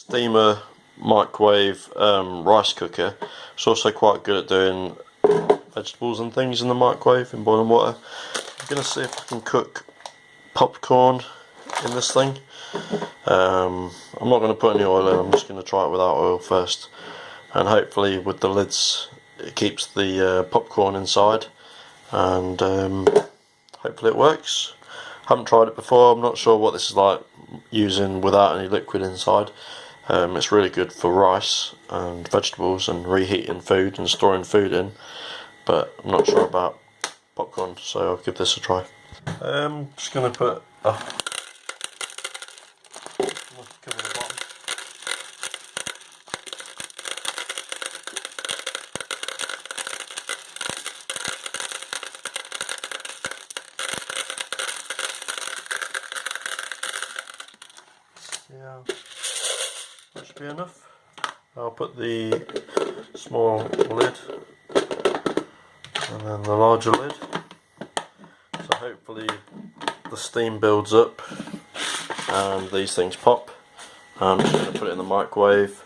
Sistema microwave rice cooker. It's also quite good at doing vegetables and things in the microwave in boiling water. I'm going to see if I can cook popcorn in this thing. I'm not going to put any oil in, I'm just going to try it without oil first, and hopefully with the lids it keeps the popcorn inside, and hopefully it works. Haven't tried it before, I'm not sure what this is like using without any liquid inside. It's really good for rice and vegetables and reheating food and storing food in, but I'm not sure about popcorn, so I'll give this a try. I'm just going to put cover the bottom. Yeah, that should be enough. I'll put the small lid and then the larger lid, so hopefully the steam builds up and these things pop. I'm just going to put it in the microwave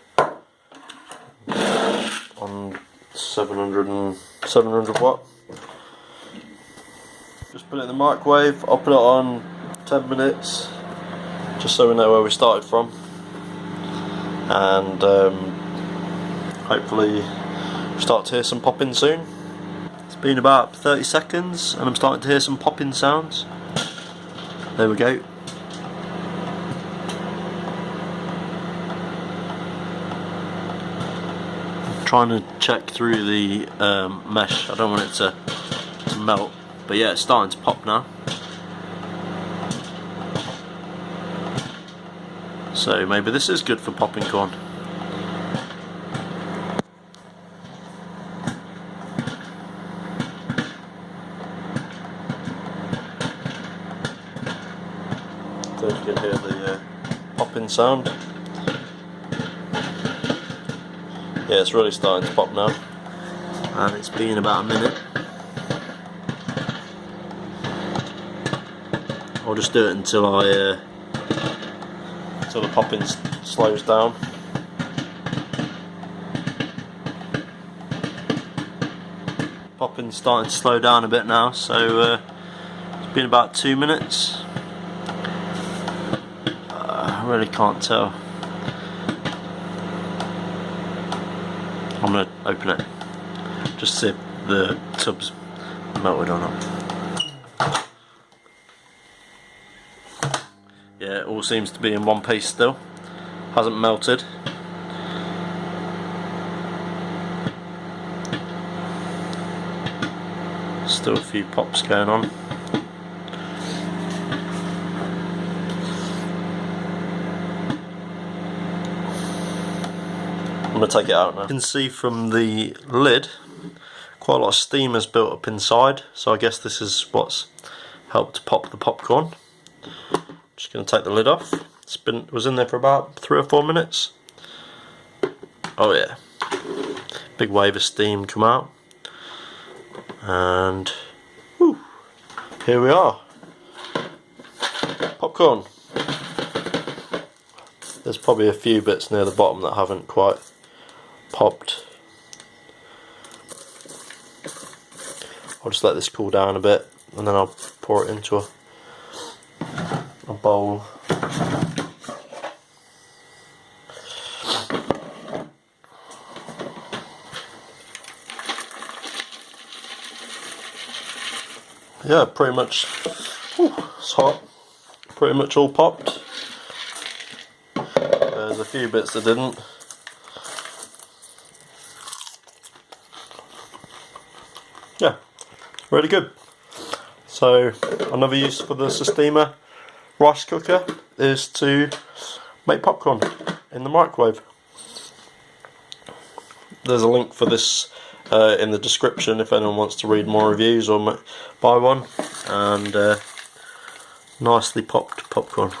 on 700 watt. Just put it in the microwave. I'll put it on 10 minutes just so we know where we started from, and hopefully start to hear some popping soon. It's been about 30 seconds and I'm starting to hear some popping sounds. There we go. I'm trying to check through the mesh. I don't want it to melt, but yeah, it's starting to pop now. So maybe this is good for popping corn. So you can hear the popping sound. Yeah, it's really starting to pop now, and it's been about a minute. I'll just do it until until the popping slows down. Popping's starting to slow down a bit now, so it's been about 2 minutes. I really can't tell. I'm going to open it just to see if the tub's melted or not. Yeah, it all seems to be in one piece still. Hasn't melted. Still a few pops going on. I'm going to take it out now. You can see from the lid quite a lot of steam has built up inside, so I guess this is what's helped pop the popcorn. Just going to take the lid off. It was in there for about 3 or 4 minutes. Oh yeah, big wave of steam come out, and whew, here we are. Popcorn. There's probably a few bits near the bottom that haven't quite popped. I'll just let this cool down a bit and then I'll pour it into a bowl. Yeah, pretty much. It's hot. Pretty much all popped. There's a few bits that didn't. Yeah, really good. So another use for the Sistema rice cooker is to make popcorn in the microwave. There's a link for this in the description if anyone wants to read more reviews or buy one, and nicely popped popcorn.